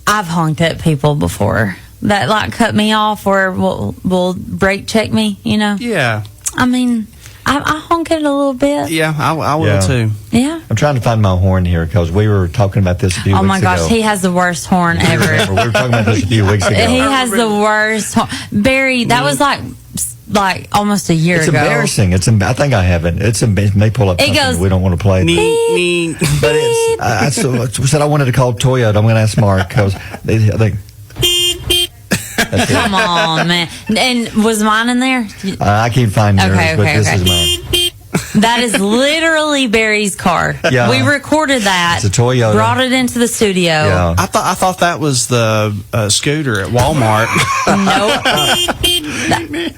I've honked at people before that cut me off or will brake check me, Yeah. I mean, I honk it a little bit. Yeah, I will too. Yeah. I'm trying to find my horn here because we were talking about this a few weeks ago. Oh my gosh, he has the worst horn ever. We were talking about this a few weeks ago. He has the worst horn. Barry, that was like almost a year ago. It's embarrassing. I think I have it. It's embarrassing. They pull up something goes, we don't want to play. But I said I wanted to call Toyota. I'm going to ask Mark because I think. Come on, man. And was mine in there? I can't find yours, but this is mine. That is literally Barry's car. Yeah. We recorded that. It's a Toyota. Brought it into the studio. Yeah. I thought that was the scooter at Walmart. Nope.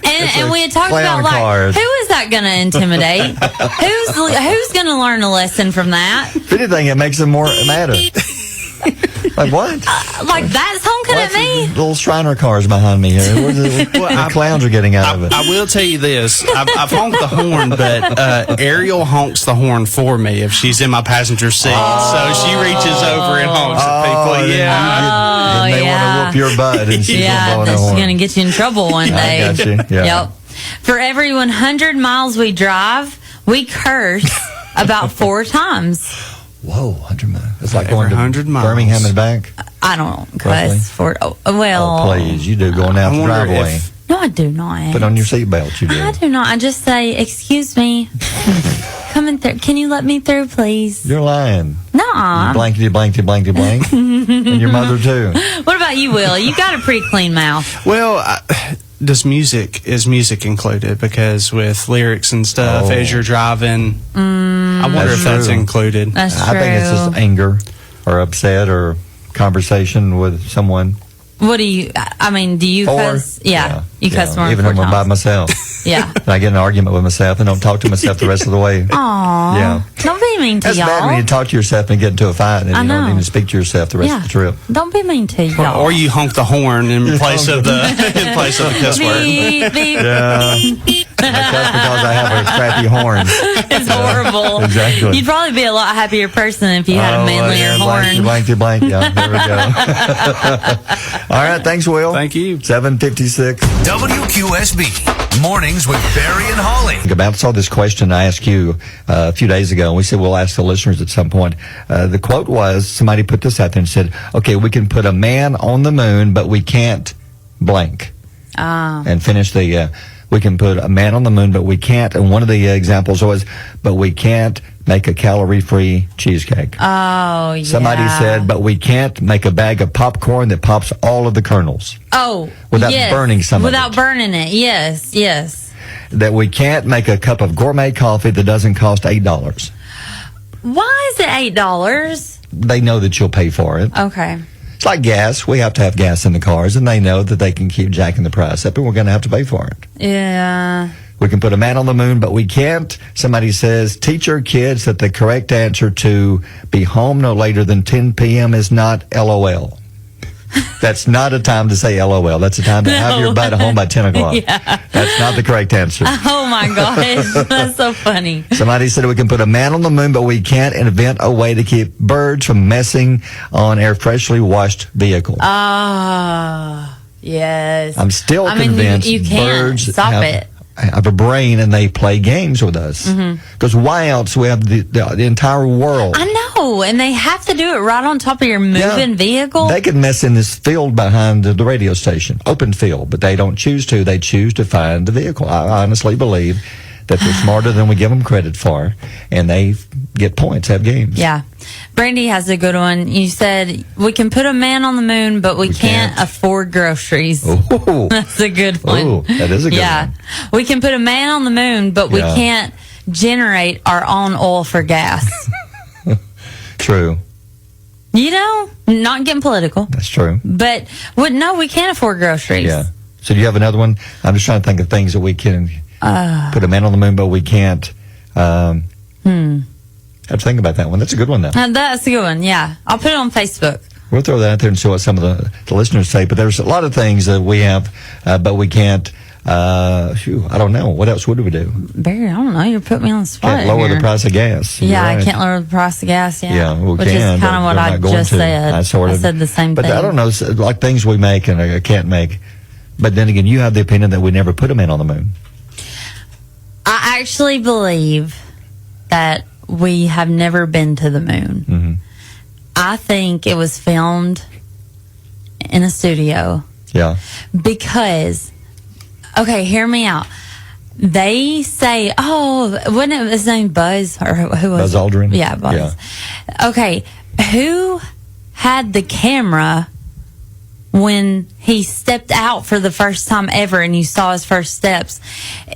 and we had talked about cars. Who is that going to intimidate? Who's going to learn a lesson from that? If anything, it makes them more madder. Like what? Like that's honking at me? Little Shriner cars behind me here. The clowns are getting out of it. I will tell you this. I've honked the horn, but Ariel honks the horn for me if she's in my passenger seat. So she reaches over and honks at people. Yeah. And they want to whoop your butt. And she's going to get you in trouble one day. I got you. Yeah. Yep. For every 100 miles we drive, we curse about 4 times. Whoa, 100 miles. It's like going to 100 miles. Birmingham and back. I don't cuss for well. Oh, please, you do going out the driveway. No, I do not. Put on your seatbelt, you do. I do not. I just say, excuse me. Coming through. Can you let me through, please? You're lying. No. Blankety, blankety, blankety, blank. And your mother, too. What about you, Will? You got a pretty clean mouth. Well, is music included? Because with lyrics and stuff, as you're driving, I wonder if that's included. That's true. I think it's just anger or upset or conversation with someone. What do you, do you cuss? Yeah. You cuss more even than 4 when I'm by times. myself. Yeah. And I get in an argument with myself and don't talk to myself the rest of the way. Aww. Yeah. Don't be mean to That's y'all. bad when you talk to yourself and get into a fight and you don't even speak to yourself the rest of the trip. Don't be mean to y'all. Or you honk the horn in place of the cuss word. Beep, beep. Yeah. That's because I have a crappy horn. It's horrible. Exactly. You'd probably be a lot happier person if you had a manlier horn. Blankety blank. Yeah, there we go. All right, thanks, Will. Thank you. 7:56. WQSB Mornings with Barry and Holly. I saw this question I asked you a few days ago, and we said we'll ask the listeners at some point. The quote was, somebody put this out there and said, okay, we can put a man on the moon, but we can't blank. And finish the... we can put a man on the moon, but we can't. And one of the examples was, but we can't make a calorie-free cheesecake. Oh, yeah. Somebody said, but we can't make a bag of popcorn that pops all of the kernels. Oh, without burning some of it. Without burning it, yes, yes. That we can't make a cup of gourmet coffee that doesn't cost $8. Why is it $8? They know that you'll pay for it. Okay. It's like gas. We have to have gas in the cars, and they know that they can keep jacking the price up, and we're going to have to pay for it. Yeah. We can put a man on the moon, but we can't. Somebody says, teach your kids that the correct answer to be home no later than 10 p.m. is not LOL. That's not a time to say LOL. That's a time to have your butt home by 10 o'clock. Yeah. That's not the correct answer. Oh, my gosh. That's so funny. Somebody said we can put a man on the moon, but we can't invent a way to keep birds from messing on our freshly washed vehicle. Yes. I'm still convinced you can't birds stop it. have a brain and they play games with us. Because why else? We have the entire world. I know, and they have to do it right on top of your moving vehicle. They could mess in this field behind the radio station, open field, but they don't choose to. They choose to find the vehicle. I honestly believe that they're smarter than we give them credit for, and they get points, have games. Yeah. Brandy has a good one. You said, we can put a man on the moon, but we can't afford groceries. Ooh. That's a good one. Ooh, that is a good one. We can put a man on the moon, but we can't generate our own oil for gas. True. You know, not getting political. That's true. But no, we can't afford groceries. Yeah. So do you have another one? I'm just trying to think of things that we can put a man on the moon, but we can't. Have to think about that one. That's a good one, though. That's a good one, yeah. I'll put it on Facebook. We'll throw that out there and see what some of the listeners say. But there's a lot of things that we have, but we can't. I don't know. What else would we do? Barry, I don't know. You're putting me on the spot. Can't lower here. the price of gas. Yeah, right. I can't lower the price of gas. Yeah, yeah, we which can, is kind of what I just said. I said the same but thing. But I don't know, like things we make and I can't make. But then again, you have the opinion that we never put a man on the moon. I actually believe that we have never been to the moon. I think it was filmed in a studio. Yeah. Because, okay, hear me out. They say, wasn't it his name Buzz? Or who was Buzz Aldrin? Yeah, Buzz. Yeah. Okay, who had the camera when he stepped out for the first time ever and you saw his first steps?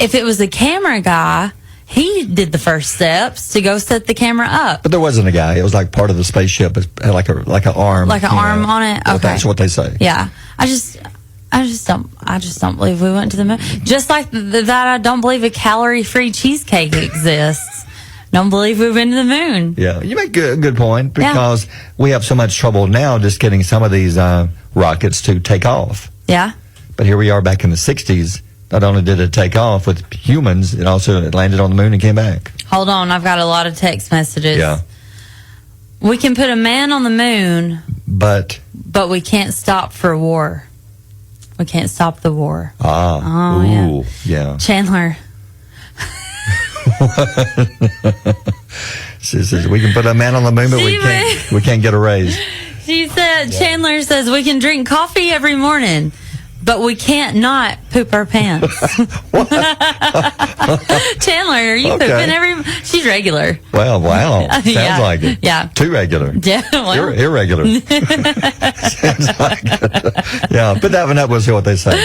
If it was a camera guy, he did the first steps to go set the camera up. But there wasn't a guy. It was like part of the spaceship. It had like an arm. Like an arm on it? Okay. That's what they say. Yeah. I just don't believe we went to the moon. Just like that I don't believe a calorie-free cheesecake exists. Don't believe we've been to the moon. Yeah, you make a good point because we have so much trouble now just getting some of these rockets to take off. Yeah. But here we are back in the 60s. Not only did it take off with humans, it landed on the moon and came back. Hold on, I've got a lot of text messages. Yeah. We can put a man on the moon, but we can't stop for war. We can't stop the war. Ah. Oh, ooh, yeah. Chandler. She says we can put a man on the moon, but we can't get a raise. She said, Chandler says we can drink coffee every morning, but we can't not poop our pants. Chandler, are you pooping She's regular. Well, wow. Sounds like it. Yeah. Too regular. Yeah. Well. You're irregular. Sounds like it. Yeah. Put that one up. We'll see what they say.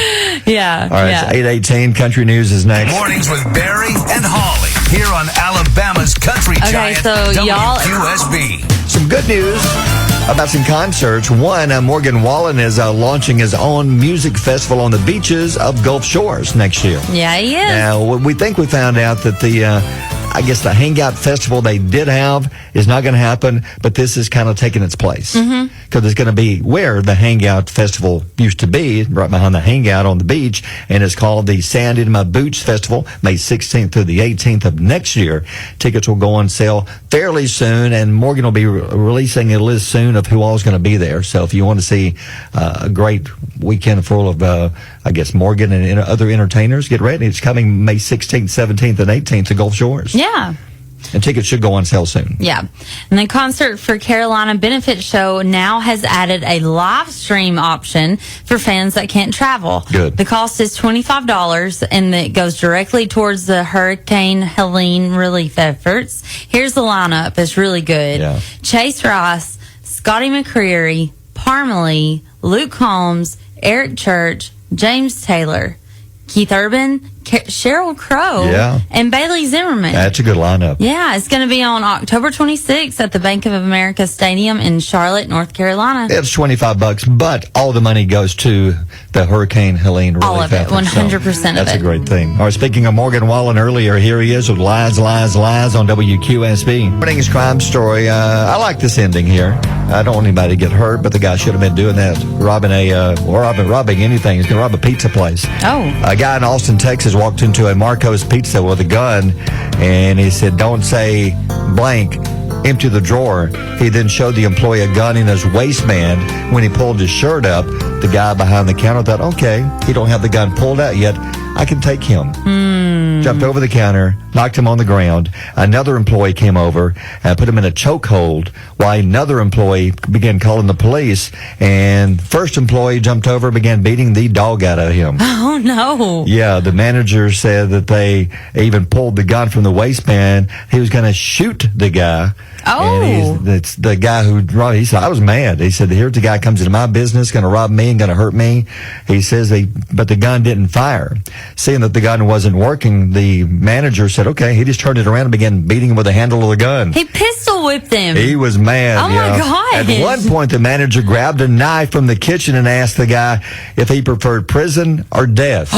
Yeah. All right. Yeah. 8:18 Country News is next. Mornings with Barry and Holly here on Alabama's Country Giant, so WQSB. Some good news about some concerts. One, Morgan Wallen is launching his own music festival on the beaches of Gulf Shores next year. Yeah, he is. Now, we think we found out that the Hangout Festival they did have is not going to happen, but this is kind of taking its place. Because it's going to be where the Hangout Festival used to be, right behind the Hangout on the beach, and it's called the Sand in My Boots Festival, May 16th through the 18th of next year. Tickets will go on sale fairly soon, and Morgan will be releasing a list soon of who all is going to be there. So if you want to see a great weekend full of, Morgan and other entertainers, get ready. It's coming May 16th, 17th, and 18th to Gulf Shores. Yeah. And tickets should go on sale soon. Yeah. And the Concert for Carolina Benefit Show now has added a live stream option for fans that can't travel. Good. The cost is $25, and it goes directly towards the Hurricane Helene relief efforts. Here's the lineup. It's really good. Yeah. Chase Rice, Scotty McCreery, Parmalee, Luke Combs, Eric Church, James Taylor, Keith Urban, Sheryl Crow, Yeah. and Bailey Zimmerman. That's a good lineup. Yeah, it's going to be on October 26th at the Bank of America Stadium in Charlotte, North Carolina. It's $25, but all the money goes to the Hurricane Helene relief. All of it, 100% of it. That's a great thing. All right, speaking of Morgan Wallen earlier, here he is with Lies, Lies, Lies on WQSB. Morning's crime story. I like this ending here. I don't want anybody to get hurt, but the guy should have been doing that, robbing anything. He's going to rob a pizza place. Oh. A guy in Austin, Texas walked into a Marco's Pizza with a gun, and he said, "Don't say blank. Empty the drawer." He then showed the employee a gun in his waistband. When he pulled his shirt up, the guy behind the counter thought, okay, he don't have the gun pulled out yet. I can take him. Jumped over the counter, knocked him on the ground. Another employee came over and put him in a chokehold while another employee began calling the police. And first employee jumped over and began beating the dog out of him. Oh, no. Yeah, the manager said that they even pulled the gun from the waistband. He was going to shoot the guy. Oh. And it's the guy who, he said, I was mad. He said, here's the guy comes into my business, going to rob me and going to hurt me. He says, but the gun didn't fire. Seeing that the gun wasn't working, the manager said, okay, he just turned it around and began beating him with the handle of the gun. He pistol whipped him. He was mad. Oh, my gosh. At one point, the manager grabbed a knife from the kitchen and asked the guy if he preferred prison or death.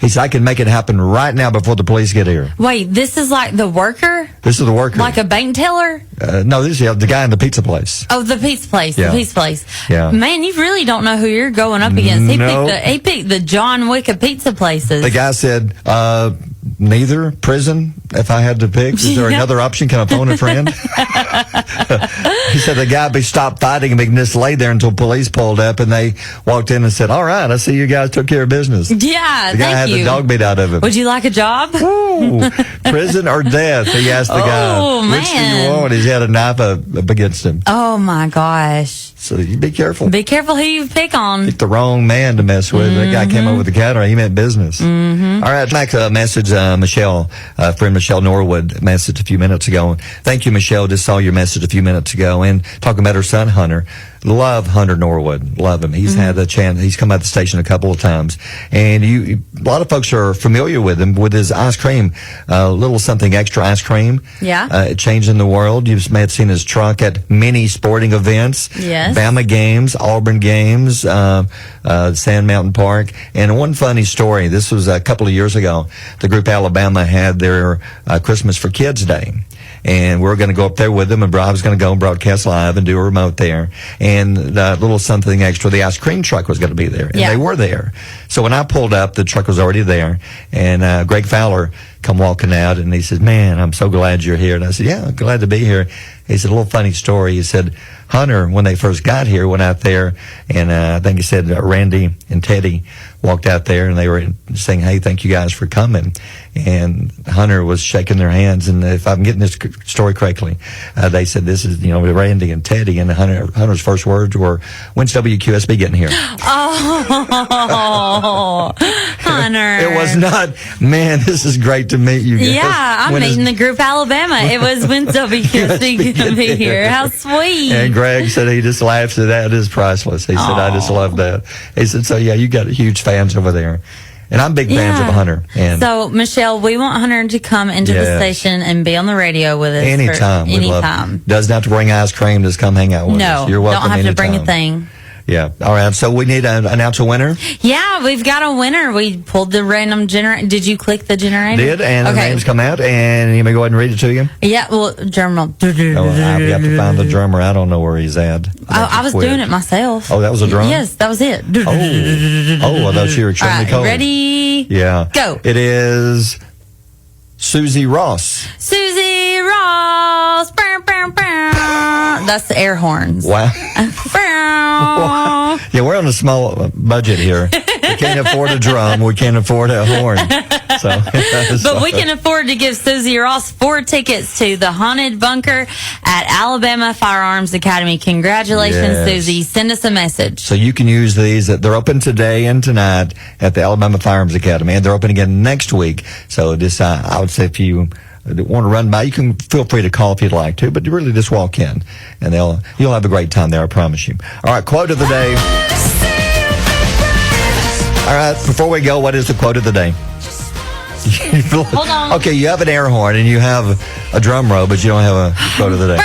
He said, I can make it happen right now before the police get here. Wait, this is like the worker? This is the worker. Like a bank teller? No, this is the guy in the pizza place. Oh, the pizza place. Yeah. The pizza place. Yeah. Man, you really don't know who you're going up against. No. He picked the John Wick of pizza places. The guy said, neither. Prison, if I had to pick. Is there another option? Can I phone a friend? He said the guy stopped fighting and just lay there until police pulled up, and they walked in and said, all right, I see you guys took care of business. Yeah, the guy had the dog beat out of him. Would you like a job? Ooh, prison or death? He asked the guy. Oh, Which do you want? He's had a knife up against him. Oh, my gosh. So you be careful. Be careful who you pick on. Pick the wrong man to mess with. That guy came over the counter. He meant business. Mm-hmm. All right, next message, Michelle, friend Michelle Norwood messaged a few minutes ago. Thank you, Michelle. Just saw your message a few minutes ago. And talking about her son, Hunter. Love Hunter Norwood. Love him. He's had a chance. He's come out the station a couple of times. And a lot of folks are familiar with him with his ice cream, little something extra ice cream. Yeah. Changing the world. You may have seen his truck at many sporting events. Yes. Bama games, Auburn games, Sand Mountain Park. And one funny story. This was a couple of years ago. The group Alabama had their Christmas for Kids Day. And we're going to go up there with them, and I was going to go and broadcast live and do a remote there. And the little something extra, the ice cream truck was going to be there. And they were there. So when I pulled up, the truck was already there. And Greg Fowler come walking out, and he said, man, I'm so glad you're here. And I said, yeah, I'm glad to be here. He said, a little funny story. He said, Hunter, when they first got here, went out there, and I think he said Randy and Teddy walked out there, and they were saying, hey, thank you guys for coming. And Hunter was shaking their hands, and if I'm getting this story correctly, they said, this is, Randy and Teddy, and Hunter's first words were, when's WQSB getting here? Oh, Hunter. It was not, man, this is great to meet you guys. Yeah, I'm meeting the group Alabama. It was when's WQSB going to be here? How sweet. And Greg said he just laughs at that. It is priceless. He said, I just love that. He said, so yeah, you got huge fans over there. And I'm big fans of Hunter. And so, Michelle, we want Hunter to come into the station and be on the radio with us. Anytime. Anytime. Doesn't have to bring ice cream. Just come hang out with us. You're welcome. Don't have anytime. to bring a thing. Yeah. All right. So we need to announce a winner? Yeah, we've got a winner. We pulled the random generator. Did you click the generator? Did, and the names come out, and you may go ahead and read it to you? Yeah, well, drummer. Oh, I have to find the drummer. I don't know where he's at. I was doing it myself. Oh, that was a drum? Yes, that was it. Oh, I thought you were extremely cold. Ready? Yeah. Go. It is Susie Ross. Susie Ross. That's the air horns. Wow. Yeah, we're on a small budget here. We can't afford a drum. We can't afford a horn. But we can afford to give Susie Ross 4 tickets to the Haunted Bunker at Alabama Firearms Academy. Congratulations, Susie. Send us a message. So you can use these. They're open today and tonight at the Alabama Firearms Academy, and they're open again next week. So just, I would say if you want to run by, you can feel free to call if you'd like to, but you really just walk in, and you'll have a great time there, I promise you. All right, quote of the day. All right, before we go, what is the quote of the day? Hold on. Okay, you have an air horn and you have a drum roll, but you don't have a quote of the day.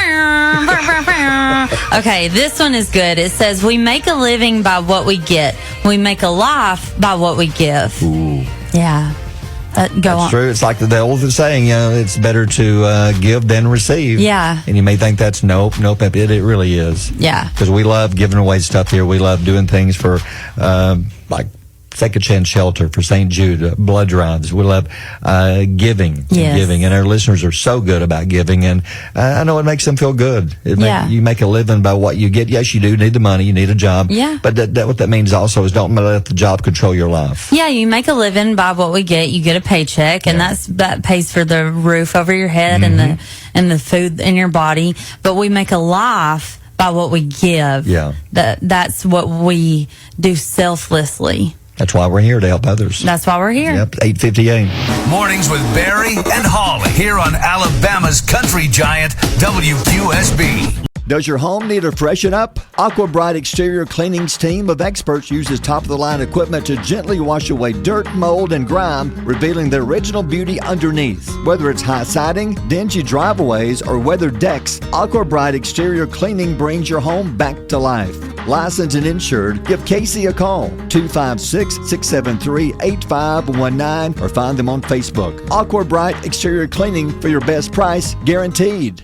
Okay, this one is good. It says, we make a living by what we get. We make a life by what we give. Ooh. Yeah. That's on. True. It's like the old saying, it's better to give than receive. Yeah. And you may think that's nope. It really is. Yeah. Because we love giving away stuff here. We love doing things for, like, Second Chance Shelter, for St. Jude, blood drives. We love giving. Yes. Giving. And our listeners are so good about giving. And I know it makes them feel good. You make a living by what you get. Yes, you do need the money. You need a job. Yeah. But what that means also is don't let the job control your life. Yeah, you make a living by what we get. You get a paycheck, and that pays for the roof over your head and the food in your body. But we make a life by what we give. Yeah. That's what we do selflessly. That's why we're here, to help others. That's why we're here. Yep, 8:58. Mornings with Barry and Holly here on Alabama's country giant, WQSB. Does your home need a freshen up? Aqua Bright Exterior Cleaning's team of experts uses top-of-the-line equipment to gently wash away dirt, mold, and grime, revealing the original beauty underneath. Whether it's high siding, dingy driveways, or weathered decks, Aqua Bright Exterior Cleaning brings your home back to life. Licensed and insured, give Casey a call, 256-673-8519, or find them on Facebook. Aqua Bright Exterior Cleaning, for your best price, guaranteed.